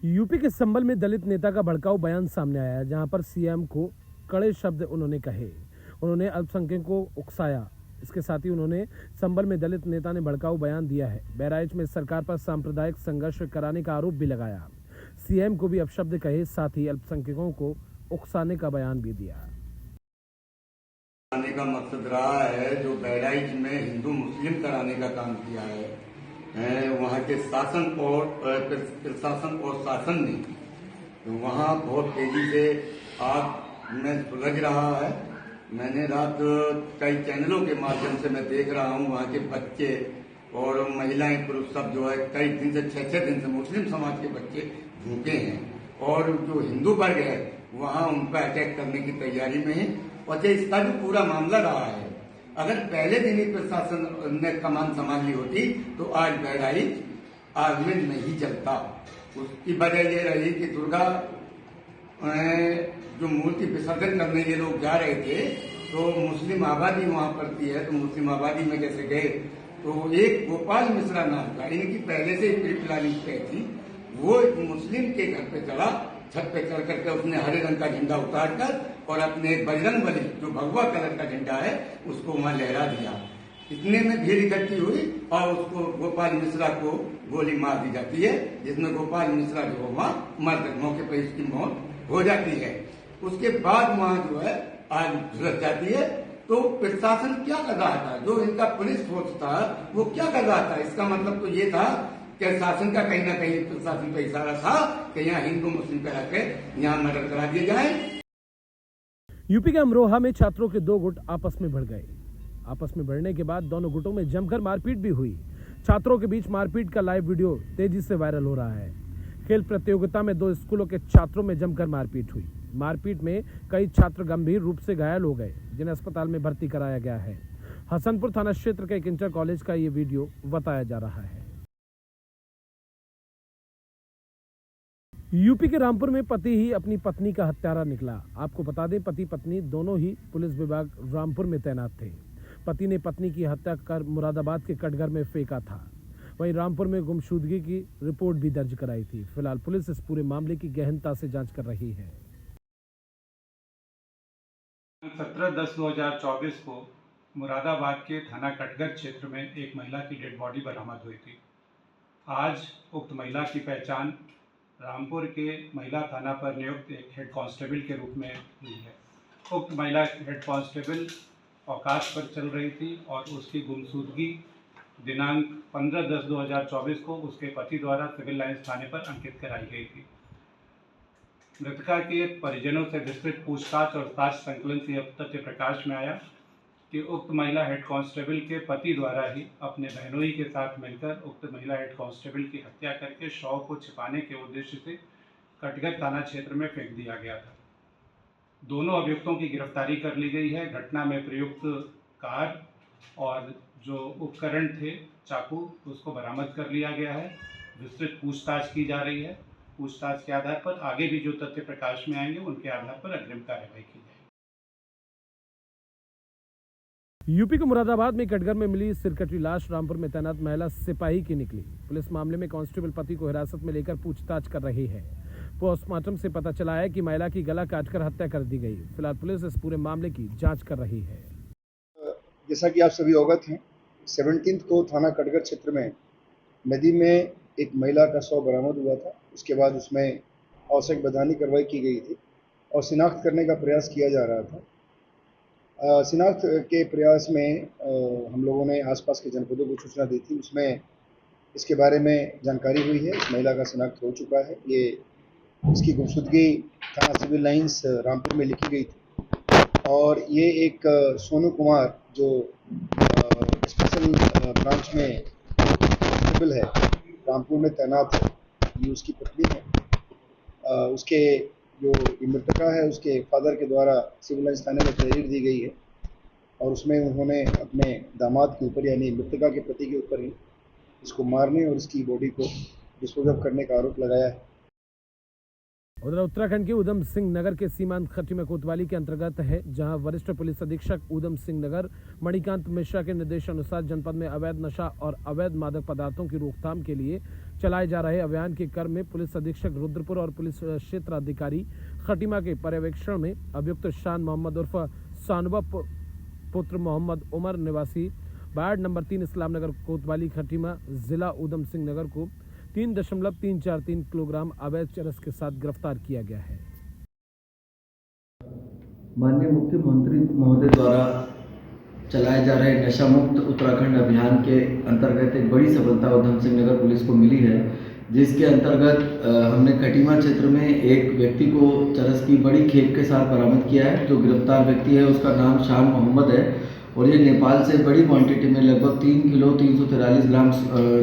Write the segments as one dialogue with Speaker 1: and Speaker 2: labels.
Speaker 1: UP के संभल में दलित नेता का भड़काऊ बयान सामने आया, जहां पर सीएम को कड़े शब्द उन्होंने कहे। उन्होंने अल्पसंख्यकों को उकसाया। इसके साथ ही उन्होंने संभल में दलित नेता ने भड़काऊ बयान दिया है। बहराइच में सरकार पर सांप्रदायिक संघर्ष कराने का आरोप भी लगाया। सीएम को भी अपशब्द कहे, साथ ही अल्पसंख्यकों को उकसाने का बयान भी दिया।
Speaker 2: कराने का मकसद रहा है, जो बहराइच में हिंदू मुस्लिम कराने का काम किया है वहाँ के शासन और प्रशासन और शासन ने तो वहाँ बहुत तेजी से आग में सुलझ रहा है। मैंने रात कई चैनलों के माध्यम से मैं देख रहा हूँ, वहाँ के बच्चे और महिलाएं पुरुष सब जो है कई दिन से 6-6 दिन से मुस्लिम समाज के बच्चे भूखे हैं और जो हिंदू वर्ग है वहाँ उन पर अटैक करने की तैयारी में है। और इसका भी पूरा मामला रहा है, अगर पहले दिन ही प्रशासन ने कमान संभाल ली होती तो आज बहराइच आग में नहीं जलता। उसकी वजह ये रही कि दुर्गा जो मूर्ति विसर्जन करने ये लोग जा रहे थे तो मुस्लिम आबादी वहां पड़ती है, तो मुस्लिम आबादी में कैसे गए तो एक गोपाल मिश्रा नाम का, इनकी पहले से प्री प्लानिंग तय थी, वो एक मुस्लिम के घर पे चढ़ा, छत पे चढ़ करके उसने हरे रंग का झंडा उतारकर और अपने बजरंग बली जो भगवा कलर का झंडा है उसको वहां लहरा दिया। इतने में भीड़ इकट्ठी हुई और उसको गोपाल मिश्रा को गोली मार दी जाती है, जिसमें गोपाल मिश्रा जो वहां मर मौके पर इसकी मौत हो जाती है। उसके बाद वहां जो है आग झुलस जाती है। तो प्रशासन क्या कर रहा था, जो इनका पुलिस फोर्स था वो क्या कर रहा था, इसका मतलब तो ये था कि शासन का कहीं ना कहीं प्रशासन का इशारा था कि यहाँ हिंदू मुस्लिम करा के यहाँ मर्डर करा दिए जाए।
Speaker 1: यूपी के अमरोहा में छात्रों के दो गुट आपस में भिड़ गए। आपस में भिड़ने के बाद दोनों गुटों में जमकर मारपीट भी हुई। छात्रों के बीच मारपीट का लाइव वीडियो तेजी से वायरल हो रहा है। खेल प्रतियोगिता में दो स्कूलों के छात्रों में जमकर मारपीट हुई। मारपीट में कई छात्र गंभीर रूप से घायल हो गए, जिन्हें अस्पताल में भर्ती कराया गया है। हसनपुर थाना क्षेत्र के एक इंटर कॉलेज का ये वीडियो बताया जा रहा है। यूपी के रामपुर में पति ही अपनी पत्नी का हत्यारा निकला। आपको बता दें, पति पत्नी दोनों ही पुलिस विभाग रामपुर में तैनात थे। पति ने पत्नी की हत्या कर मुरादाबाद के कटघर में फेंका था। वहीं रामपुर में गुमशुदगी की रिपोर्ट भी दर्ज कराई थी। फिलहाल पुलिस इस पूरे मामले की गहनता से जांच कर रही है।
Speaker 3: 17/10/2024 को मुरादाबाद के थाना कटघर क्षेत्र में एक महिला की डेड बॉडी बरामद हुई थी। आज उक्त महिला की पहचान रामपुर के महिला थाना पर नियुक्त एक हेड कांस्टेबल के रूप में हुई है। उक्त महिला हेड कांस्टेबल अवकाश पर चल रही थी और उसकी गुमशुदगी दिनांक 15/10/2024 को उसके पति द्वारा सिविल लाइंस थाने पर अंकित कराई गई थी। मृतका के परिजनों से विस्तृत पूछताछ और साक्ष्य संकलन से यह तथ्य प्रकाश में आया कि उक्त महिला हेड कांस्टेबल के पति द्वारा ही अपने बहनोई के साथ मिलकर उक्त महिला हेड कांस्टेबल की हत्या करके शव को छिपाने के उद्देश्य से कटघर थाना क्षेत्र में फेंक दिया गया था। दोनों अभियुक्तों की गिरफ्तारी कर ली गई है। घटना में प्रयुक्त कार और जो उपकरण थे चाकू, उसको बरामद कर लिया गया है। विस्तृत पूछताछ की जा रही है। पूछताछ के आधार पर आगे भी जो तथ्य प्रकाश में आएंगे उनके आधार पर अग्रिम कार्रवाई की जाएगी।
Speaker 1: यूपी के मुरादाबाद में कटघर में मिली सिरकटी लाश रामपुर में तैनात महिला सिपाही की निकली। पुलिस मामले में कांस्टेबल पति को हिरासत में लेकर पूछताछ कर रही है। पोस्टमार्टम से पता चला है कि महिला की गला काटकर हत्या कर दी गई। फिलहाल पुलिस इस पूरे मामले की जांच कर रही है।
Speaker 4: जैसा कि आप सभी अवगत हैं, 17 को थाना कटघर क्षेत्र में नदी में एक महिला का शव बरामद हुआ था। उसके बाद उसमें आवश्यक वैधानिक कार्रवाई की गई थी और शिनाख्त करने का प्रयास किया जा रहा था। शिनाख्त के प्रयास में हम लोगों ने आसपास के जनपदों को सूचना दी थी। उसमें इसके बारे में जानकारी हुई है। इस महिला का शिनाख्त हो चुका है। ये इसकी गुमशुदगी थाना सिविल लाइंस रामपुर में लिखी गई थी और ये एक सोनू कुमार जो स्पेशल ब्रांच में कांस्टेबल है, रामपुर में तैनात है, ये उसकी पत्नी है। उसके जो मृतका है उसके फादर के द्वारा सिविल लाइंस थाने में तहरीर दी गई है और उसमें उन्होंने अपने दामाद के ऊपर यानी मृतका के पति के ऊपर ही इसको मारने और इसकी बॉडी को डिस्पोज ऑफ करने का आरोप लगाया है।
Speaker 1: उधर उत्तराखंड के उधम सिंह नगर के सीमांत खटीमा कोतवाली के अंतर्गत है, जहां वरिष्ठ पुलिस अधीक्षक उधम सिंह नगर मणिकांत मिश्रा के निर्देशानुसार जनपद में अवैध नशा और अवैध मादक पदार्थों की रोकथाम के लिए चलाए जा रहे अभियान के क्रम में पुलिस अधीक्षक रुद्रपुर और पुलिस क्षेत्र अधिकारी खटीमा के पर्यवेक्षण में अभियुक्त शान मोहम्मद उर्फ सानवा पुत्र मोहम्मद उमर निवासी वार्ड नंबर 3 इस्लाम नगर कोतवाली खटीमा जिला उधम सिंह नगर को 3.343 किलोग्राम अवैध चरस के साथ गिरफ्तार किया गया है।
Speaker 5: माननीय मुख्यमंत्री महोदय द्वारा चलाए जा रहे नशा मुक्त उत्तराखंड अभियान के अंतर्गत एक बड़ी सफलता उधम सिंह नगर पुलिस को मिली है, जिसके अंतर्गत हमने खटीमा क्षेत्र में एक व्यक्ति को चरस की बड़ी खेप के साथ बरामद किया है। जो गिरफ्तार व्यक्ति है उसका नाम शान मोहम्मद है और ये नेपाल से बड़ी क्वांटिटी में लगभग 3 किलो 343 ग्राम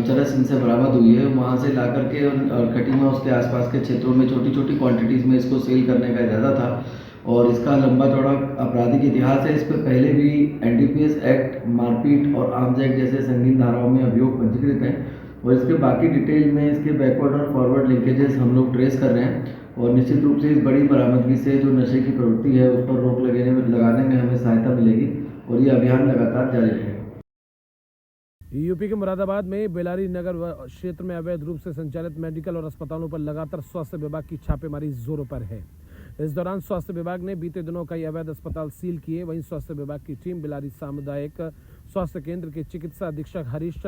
Speaker 5: चरस इनसे बरामद हुई है। वहाँ से ला करके और खटीमा उसके आसपास के क्षेत्रों में छोटी छोटी क्वांटिटीज़ में इसको सेल करने का इरादा था और इसका लंबा चौड़ा आपराधिक इतिहास है। इस पर पहले भी NDPS एक्ट, मारपीट और आर्म्स एक्ट जैसे संगीन धाराओं में अभियोग पंजीकृत हैं और इसके बाकी डिटेल में इसके बैकवर्ड और फॉरवर्ड लिंकेजेस हम लोग ट्रेस कर रहे हैं और निश्चित रूप से इस बड़ी बरामदगी से जो नशे की प्रवृत्ति है उस पर रोक लगाने में हमें सहायता मिलेगी और ये अभियान लगातार जारी रहेगा।
Speaker 1: यूपी के मुरादाबाद में बेलारी नगर क्षेत्र में अवैध रूप से संचालित मेडिकल और अस्पतालों पर लगातार स्वास्थ्य विभाग की छापेमारी जोरों पर है। इस दौरान स्वास्थ्य विभाग ने बीते दिनों कई अवैध अस्पताल सील किए। वहीं स्वास्थ्य विभाग की टीम बेलारी सामुदायिक स्वास्थ्य केंद्र के चिकित्सा अधीक्षक हरीश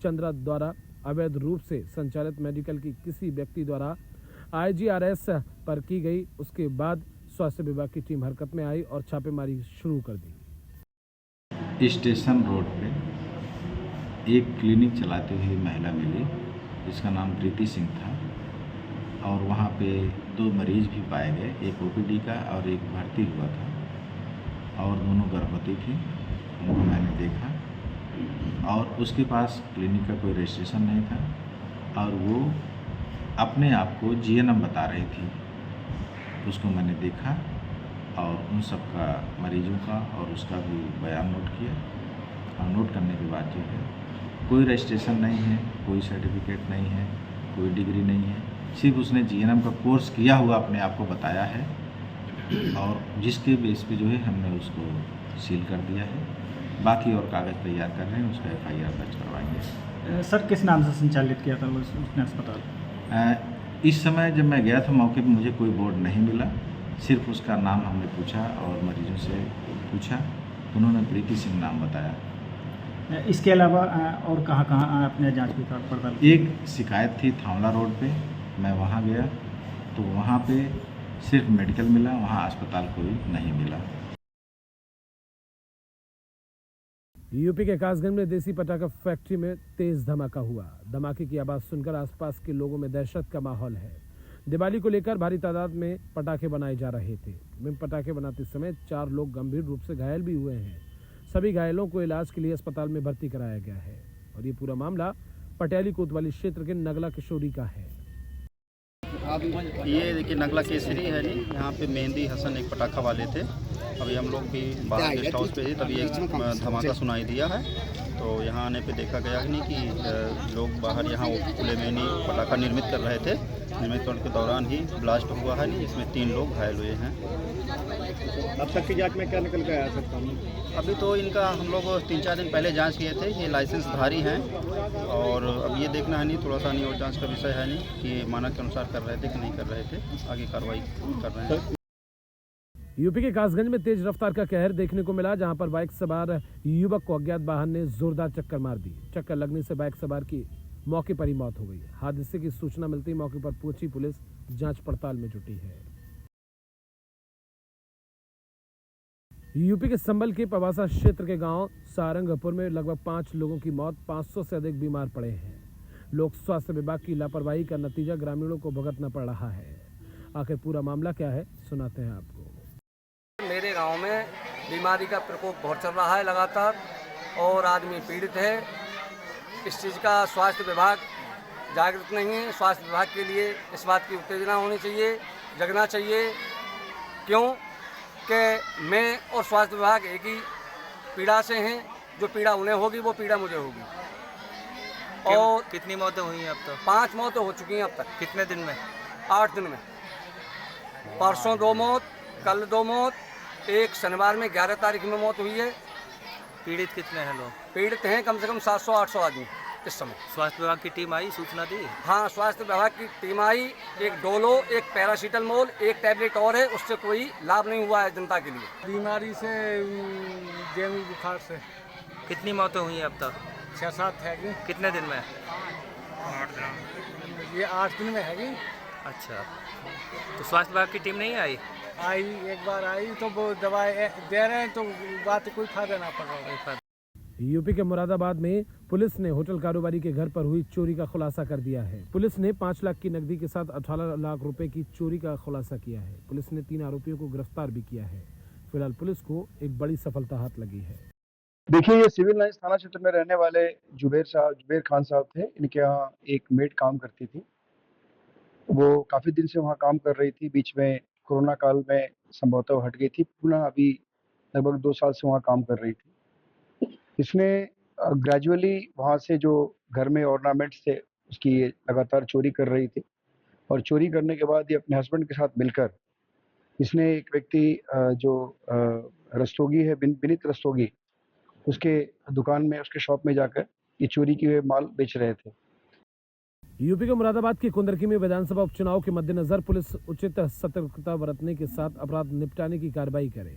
Speaker 1: चंद्रा द्वारा अवैध रूप से संचालित मेडिकल की किसी व्यक्ति द्वारा IGRS पर की गई, उसके बाद स्वास्थ्य विभाग की टीम हरकत में आई और छापेमारी शुरू कर दी।
Speaker 6: स्टेशन रोड पे एक क्लिनिक चलाती हुई महिला मिली जिसका नाम प्रीति सिंह था और वहाँ पे 2 मरीज भी पाए गए, एक OPD का और एक भर्ती हुआ था और दोनों गर्भवती थी। उनको मैंने देखा और उसके पास क्लिनिक का कोई रजिस्ट्रेशन नहीं था और वो अपने आप को GNM बता रही थी। उसको मैंने देखा और उन सब का मरीजों का और उसका भी बयान नोट किया और नोट करने के बाद जो है कोई रजिस्ट्रेशन नहीं है, कोई सर्टिफिकेट नहीं है, कोई डिग्री नहीं है, सिर्फ उसने GNM का कोर्स किया हुआ अपने आप को बताया है और जिसके बेस पे जो है हमने उसको सील कर दिया है। बाकी और कागज़ तैयार कर रहे हैं, उसका FIR दर्ज करवाएंगे।
Speaker 7: सर किस नाम से संचालित किया था उसने अस्पताल?
Speaker 6: इस समय जब मैं गया था मौके पर मुझे कोई बोर्ड नहीं मिला, सिर्फ उसका नाम हमने पूछा और मरीजों से पूछा, उन्होंने प्रीति सिंह नाम बताया।
Speaker 7: इसके अलावा और कहाँ अपने जांच की पड़ताल?
Speaker 6: एक शिकायत थी थावला रोड पे, मैं वहाँ गया तो वहाँ पे सिर्फ मेडिकल मिला, वहाँ अस्पताल कोई नहीं मिला।
Speaker 1: यूपी के कासगंज में देसी पटाखा फैक्ट्री में तेज धमाका हुआ। धमाके की आवाज सुनकर आसपास के लोगों में दहशत का माहौल है। दिवाली को लेकर भारी तादाद में पटाखे बनाए जा रहे थे। में पटाखे बनाते समय 4 लोग गंभीर रूप से घायल भी हुए हैं। सभी घायलों को इलाज के लिए अस्पताल में भर्ती कराया गया है और ये पूरा मामला पटियाली कोतवाली क्षेत्र के नगला किशोरी का है।
Speaker 8: ये देखिए नगला केसरी है जी। यहाँ पे मेहंदी हसन एक पटाखा वाले थे। अभी हम लोग भी बाहर गेस्ट हाउस पे थे, तभी एक धमाका सुनाई दिया है। तो यहाँ आने पे देखा गया नहीं कि लोग बाहर यहाँ खुले में नहीं पटाखा निर्मित कर रहे थे। निर्मित करने के दौरान ही ब्लास्ट हुआ है नहीं, इसमें 3 लोग घायल हुए हैं।
Speaker 7: अब तक की जांच में क्या निकल के आया सकता हूँ?
Speaker 8: अभी तो इनका हम लोग 3-4 दिन पहले जांच किए थे। ये लाइसेंसधारी हैं और अब ये देखना है नहीं, थोड़ा सा नहीं और जांच का विषय है नहीं कि मानक के अनुसार कर रहे थे कि नहीं कर रहे थे। आगे कार्रवाई कर रहे हैं।
Speaker 1: यूपी के कासगंज में तेज रफ्तार का कहर देखने को मिला, जहां पर बाइक सवार युवक को अज्ञात वाहन ने जोरदार चक्कर मार दी। चक्कर लगने से बाइक सवार की मौके पर ही मौत हो गई। हादसे की सूचना मिलते ही मौके पर पहुंची पुलिस जांच पड़ताल में जुटी है। यूपी के संभल के पवासा क्षेत्र के गांव सारंगपुर में लगभग 5 लोगों की मौत, 500 से अधिक बीमार पड़े हैं। लोक स्वास्थ्य विभाग की लापरवाही का नतीजा ग्रामीणों को भुगतना पड़ रहा है। आखिर पूरा मामला क्या है, सुनाते हैं आपको।
Speaker 9: मेरे गांव में बीमारी का प्रकोप बहुत चल रहा है लगातार और आदमी पीड़ित है। इस चीज़ का स्वास्थ्य विभाग जागरूक नहीं है। स्वास्थ्य विभाग के लिए इस बात की उत्तेजना होनी चाहिए, जगना चाहिए। क्यों कि मैं और स्वास्थ्य विभाग एक ही पीड़ा से हैं। जो पीड़ा उन्हें होगी वो पीड़ा मुझे होगी। और
Speaker 8: कितनी मौतें हुई हैं अब तक?
Speaker 9: 5 मौतें हो चुकी हैं अब तक।
Speaker 8: कितने दिन में?
Speaker 9: 8 दिन में। परसों 2 मौत, कल 2 मौत, एक शनिवार में 11 तारीख में मौत हुई है।
Speaker 10: पीड़ित कितने हैं लोग?
Speaker 9: पीड़ित हैं कम से कम 700-800 आदमी इस समय।
Speaker 10: स्वास्थ्य विभाग की टीम आई, सूचना दी?
Speaker 9: हाँ, स्वास्थ्य विभाग की टीम आई, एक डोलो, एक पैरासीटामोल, एक टैबलेट और है, उससे कोई लाभ नहीं हुआ है जनता के लिए।
Speaker 7: बीमारी से, डेंगू बुखार से।
Speaker 10: कितनी मौतें हुई हैं अब तक?
Speaker 7: 6-7 है।
Speaker 10: कितने दिन में?
Speaker 7: 8 दिन। ये 8 दिन में है।
Speaker 10: अच्छा, तो स्वास्थ्य विभाग की टीम नहीं आई?
Speaker 7: आई, एक बार आई तो वो दवाई दे रहे हैं, तो बात कोई फायदा ना पड़ रहा है।
Speaker 1: यूपी के मुरादाबाद में पुलिस ने होटल कारोबारी के घर पर हुई चोरी का खुलासा कर दिया है। पुलिस ने 5 लाख की नकदी के साथ 18 लाख रुपए की चोरी का खुलासा किया है। पुलिस ने 3 आरोपियों को गिरफ्तार भी किया है। फिलहाल पुलिस को एक बड़ी सफलता हाथ लगी है।
Speaker 4: देखिए, ये सिविल लाइंस थाना क्षेत्र में रहने वाले जुबेर खान साहब थे। इनके यहाँ एक मेड काम करती थी। वो काफ़ी दिन से वहाँ काम कर रही थी। बीच में कोरोना काल में संभवतः हट गई थी। पुनः अभी लगभग 2 साल से वहाँ काम कर रही थी। इसने ग्रेजुअली वहाँ से जो घर में ऑर्नामेंट्स थे उसकी लगातार चोरी कर रही थी, और चोरी करने के बाद ये अपने हस्बैंड के साथ मिलकर इसने एक व्यक्ति जो रस्तोगी है, विनीत रस्तोगी, उसके दुकान में, उसके शॉप में जाकर ये चोरी किए हुए माल बेच रहे थे।
Speaker 1: यूपी के मुरादाबाद की कुंदरकी में विधानसभा उपचुनाव के मद्देनजर पुलिस उचित सतर्कता बरतने के साथ अपराध निपटाने की कार्रवाई करे।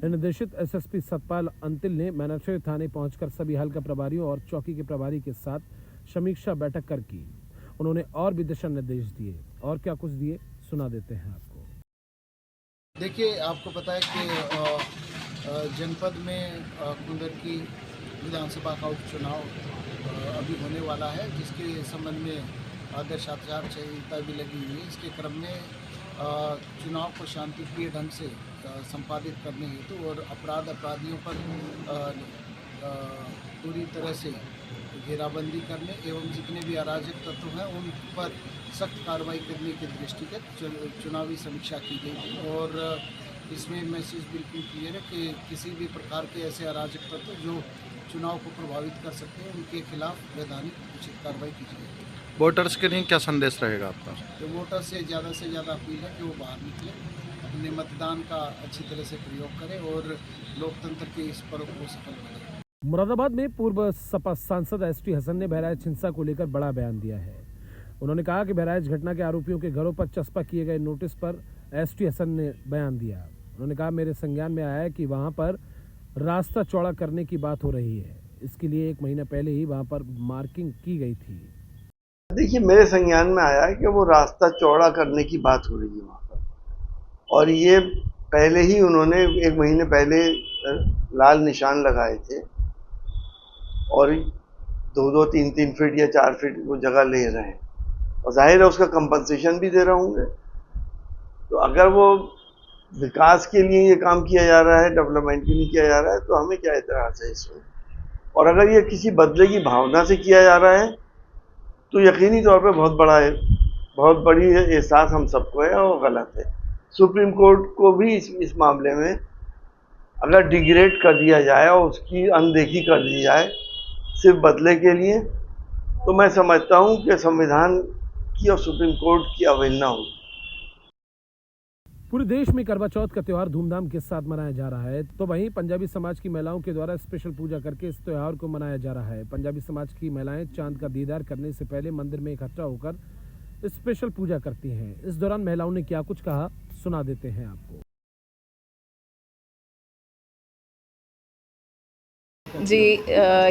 Speaker 1: निर्देशित एसएसपी सतपाल अंतिल ने मैनाछेड़ थाने पहुंचकर सभी हल्का प्रभारियों और चौकी के प्रभारी के साथ समीक्षा बैठक कर की। उन्होंने और भी दिशा निर्देश दिए, और क्या कुछ दिए सुना देते हैं आपको।
Speaker 11: देखिए, आपको पता है कि जनपद में कुंदरकी विधानसभा का उपचुनाव अभी होने वाला है, जिसके संबंध में आदर्श आचार संहिता भी लगी हुई है। इसके क्रम में चुनाव को शांतिप्रिय ढंग से संपादित करने हेतु और अपराधियों पर पूरी तरह से घेराबंदी करने एवं जितने भी अराजक तत्व हैं उन पर सख्त कार्रवाई करने के दृष्टिगत चुनावी समीक्षा की गई थी। और इसमें मैसेज बिल्कुल क्लियर है कि किसी भी प्रकार के ऐसे अराजक तत्व जो चुनाव को प्रभावित कर सकते हैं उनके खिलाफ वैधानिक उचित कार्रवाई की जाएगी।
Speaker 12: वोटर्स के लिए क्या संदेश रहेगा आपका?
Speaker 11: तो वोटर से ज़्यादा अपील है कि वो बाहर निकले, अपने मतदान का अच्छी तरह से प्रयोग करें और लोकतंत्र के इस पर्व को सफल बनाएं।
Speaker 1: मुरादाबाद में पूर्व सपा सांसद एसटी हसन ने बहराइच हिंसा को लेकर बड़ा बयान दिया है। उन्होंने कहा कि बहराइच घटना के आरोपियों के घरों पर चस्पा किए गए नोटिस पर एसटी हसन ने बयान दिया। उन्होंने कहा, मेरे संज्ञान में आया है कि वहां पर रास्ता चौड़ा करने की बात हो रही है। इसके लिए 1 महीना पहले ही वहां पर मार्किंग की गई थी।
Speaker 13: देखिए, मेरे संज्ञान में आया है कि वो रास्ता चौड़ा करने की बात हो रही है वहाँ पर, और ये पहले ही उन्होंने 1 महीने पहले लाल निशान लगाए थे और 2-2, 3-3 फीट या 4 फीट वो जगह ले रहे हैं, और जाहिर है उसका कंपनसेशन भी दे रहे होंगे। तो अगर वो विकास के लिए ये काम किया जा रहा है, डेवलपमेंट के लिए किया जा रहा है, तो हमें क्या एतराज़ है इसमें। और अगर ये किसी बदले की भावना से किया जा रहा है तो यकीनी तौर पे बहुत बड़ी एहसास हम सबको है और गलत है। सुप्रीम कोर्ट को भी इस मामले में अगर डिग्रेड कर दिया जाए और उसकी अनदेखी कर दी जाए सिर्फ बदले के लिए, तो मैं समझता हूँ कि संविधान की और सुप्रीम कोर्ट की अवहेलना होगी।
Speaker 1: पूरे देश में करवा चौथ का त्योहार धूमधाम के साथ मनाया जा रहा है, तो वहीं पंजाबी समाज की महिलाओं के द्वारा स्पेशल पूजा करके इस त्योहार को मनाया जा रहा है। पंजाबी समाज की महिलाएं चांद का दीदार करने से पहले मंदिर में इकट्ठा होकर स्पेशल पूजा करती हैं। इस दौरान महिलाओं ने क्या कुछ कहा सुना देते हैं आपको।
Speaker 14: जी,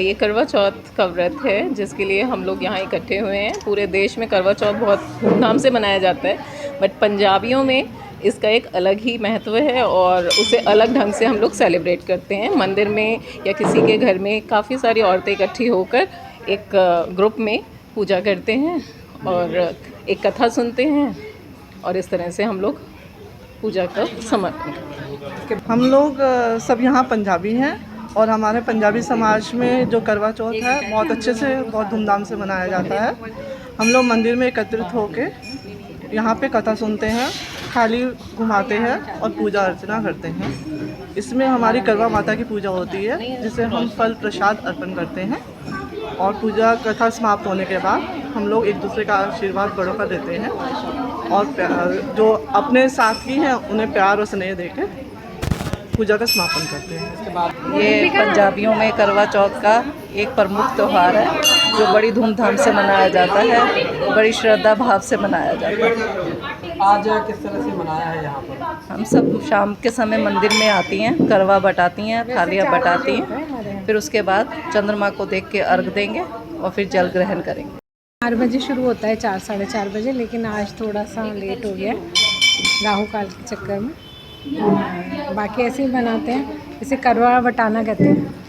Speaker 14: ये करवा चौथ का व्रत है जिसके लिए हम लोग यहाँ इकट्ठे हुए हैं। पूरे देश में करवा चौथ बहुत धूमधाम से मनाया जाता है, बट पंजाबियों में इसका एक अलग ही महत्व है और उसे अलग ढंग से हम लोग सेलिब्रेट करते हैं। मंदिर में या किसी के घर में काफ़ी सारी औरतें इकट्ठी होकर एक ग्रुप में पूजा करते हैं और एक कथा सुनते हैं, और इस तरह से हम लोग पूजा का समर्पण करते हैं।
Speaker 15: हम लोग सब यहाँ पंजाबी हैं और हमारे पंजाबी समाज में जो करवा चौथ है बहुत अच्छे से, बहुत धूमधाम से मनाया जाता है। हम लोग मंदिर में एकत्रित होकर यहाँ पे कथा सुनते हैं, थाली घुमाते हैं और पूजा अर्चना करते हैं। इसमें हमारी करवा माता की पूजा होती है जिसे हम फल प्रसाद अर्पण करते हैं, और पूजा कथा समाप्त होने के बाद हम लोग एक दूसरे का आशीर्वाद बड़ों का देते हैं और जो अपने साथ की हैं उन्हें प्यार और स्नेह देकर पूजा का समापन करते हैं। इसके बाद
Speaker 14: ये पंजाबियों में करवा चौथ का एक प्रमुख त्यौहार है जो बड़ी धूमधाम से मनाया जाता है, बड़ी श्रद्धा भाव से मनाया जाता है।
Speaker 16: आज किस तरह से मनाया है यहाँ पर?
Speaker 14: हम सब शाम के समय मंदिर में आती हैं, करवा बटाती हैं, थालियाँ बटाती हैं, फिर उसके बाद चंद्रमा को देख के अर्घ देंगे और फिर जल ग्रहण करेंगे।
Speaker 17: 4 बजे शुरू होता है, 4 साढ़े 4 बजे, लेकिन आज थोड़ा सा लेट हो गया राहु काल के चक्कर में। बाकी ऐसे ही बनाते हैं, इसे करवा बटाना कहते हैं।